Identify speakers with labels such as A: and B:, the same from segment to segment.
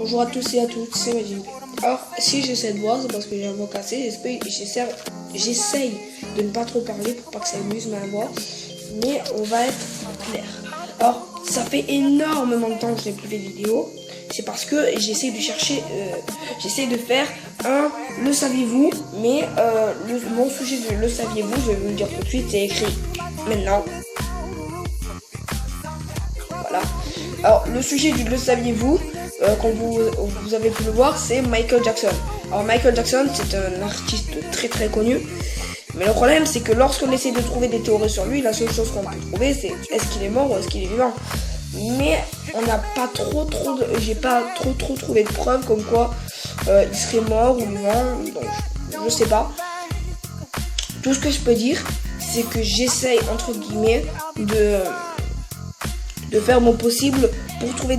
A: Bonjour à tous et à toutes, c'est Majid. Alors, si j'ai cette voix, c'est parce que j'ai un voix cassé. J'essaye de ne pas trop parler pour pas que ça amuse ma voix. Mais on va être clair. Alors, ça fait énormément de temps que je n'ai plus fait de vidéo. C'est parce que j'essaye de chercher, j'essaye de faire un le saviez-vous. Mais mon sujet de le saviez-vous, je vais vous le dire tout de suite, c'est écrit maintenant. Voilà. Alors, le sujet du le saviez-vous, comme vous avez pu le voir, c'est Michael Jackson. Alors, Michael Jackson, c'est un artiste très très connu. Mais le problème, c'est que lorsqu'on essaie de trouver des théories sur lui, la seule chose qu'on peut trouver, c'est est-ce qu'il est mort ou est-ce qu'il est vivant. Mais on n'a pas j'ai pas trop trouvé de preuves comme quoi il serait mort ou vivant. Donc, je sais pas. Tout ce que je peux dire, c'est que j'essaye entre guillemets de faire mon possible pour trouver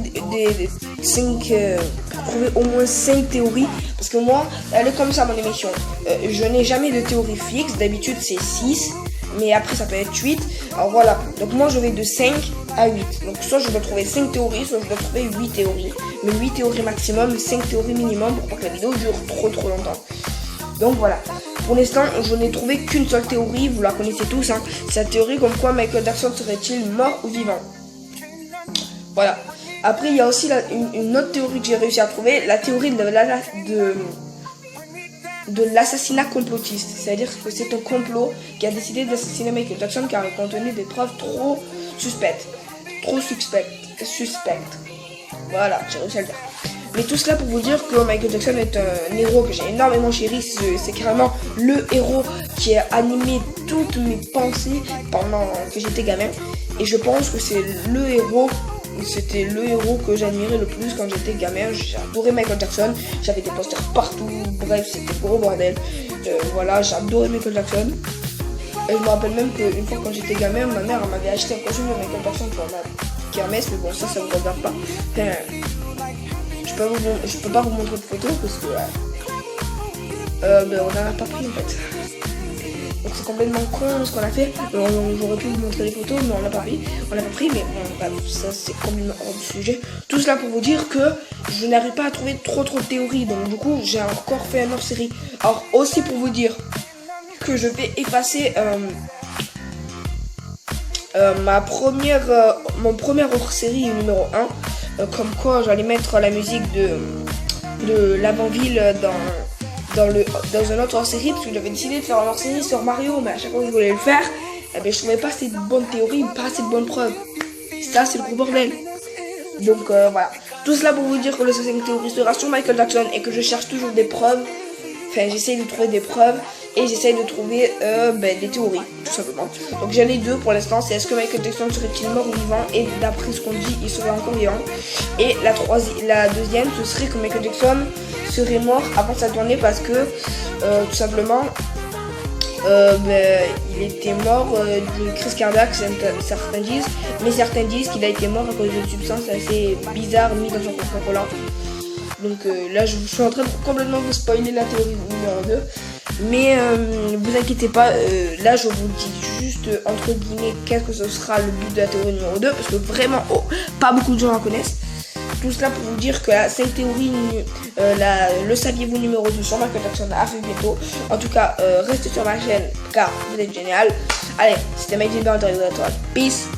A: trouver au moins 5 théories, parce que moi, elle est comme ça mon émission. Je n'ai jamais de théorie fixe, d'habitude c'est 6, mais après ça peut être 8. Alors voilà, donc moi je vais de 5 à 8. Donc soit je dois trouver 5 théories, soit je dois trouver 8 théories. Mais 8 théories maximum, 5 théories minimum pour pas que la vidéo dure trop longtemps. Donc voilà. Pour l'instant, je n'ai trouvé qu'une seule théorie, vous la connaissez tous, hein. C'est la théorie comme quoi Michael Jackson serait-il mort ou vivant. Voilà. Après, il y a aussi une autre théorie que j'ai réussi à trouver, la théorie de l'assassinat complotiste. C'est-à-dire que c'est un complot qui a décidé d'assassiner Michael Jackson car il contenait des preuves trop suspectes. Voilà, j'ai réussi à le dire. Mais tout cela pour vous dire que Michael Jackson est un héros que j'ai énormément chéri. C'est carrément le héros qui a animé toutes mes pensées pendant que j'étais gamin. Et je pense que c'était le héros que j'admirais le plus quand j'étais gamin. J'ai adoré Michael Jackson, j'avais des posters partout, bref, c'était gros bordel. Voilà, j'adorais Michael Jackson. Et je me rappelle même qu'une fois quand j'étais gamin, ma mère m'avait acheté un costume de Michael Jackson pour ma kermesse, mais bon, ça me regarde pas. Enfin, je peux pas vous montrer de photos parce que on n'en a pas pris en fait. Donc c'est complètement con ce qu'on a fait. J'aurais pu vous montrer les photos, mais on l'a pas pris. Mais bon, ça c'est complètement hors du sujet. Tout cela pour vous dire que je n'arrive pas à trouver trop de théories. Donc du coup, j'ai encore fait un hors-série. Alors aussi pour vous dire que je vais effacer mon premier hors-série numéro 1. Comme quoi j'allais mettre la musique de l'avant-ville dans un autre hors-série, parce que j'avais décidé de faire un hors-série sur Mario, mais à chaque fois que je voulais le faire, je trouvais pas assez de bonnes théories, pas assez de bonnes preuves. Ça, c'est le gros bordel. Donc voilà. Tout cela pour vous dire que le 5 théorie sera sur Michael Jackson et que je cherche toujours des preuves. Enfin, j'essaye de trouver des preuves et j'essaye de trouver des théories, tout simplement. Donc j'en ai 2 pour l'instant, c'est est-ce que Michael Jackson serait-il mort ou vivant? Et d'après ce qu'on dit, il serait encore vivant. Et la deuxième, ce serait que Michael Jackson serait mort avant sa tournée parce que tout simplement il était mort d'une crise cardiaque, certains disent, mais certains disent qu'il a été mort à cause d'une substance assez bizarre mise dans son Coca-Cola. Donc là je suis en train de complètement vous spoiler la théorie numéro 2. Mais vous inquiétez pas, là je vous dis juste entre guillemets qu'est-ce que ce sera le but de la théorie numéro 2. Parce que vraiment pas beaucoup de gens la connaissent. Tout cela pour vous dire que la 5 théories, le saviez-vous numéro 2 sur Michael Jackson arrive bientôt. En tout cas, restez sur ma chaîne car vous êtes génial. Allez, c'était Majid Peace.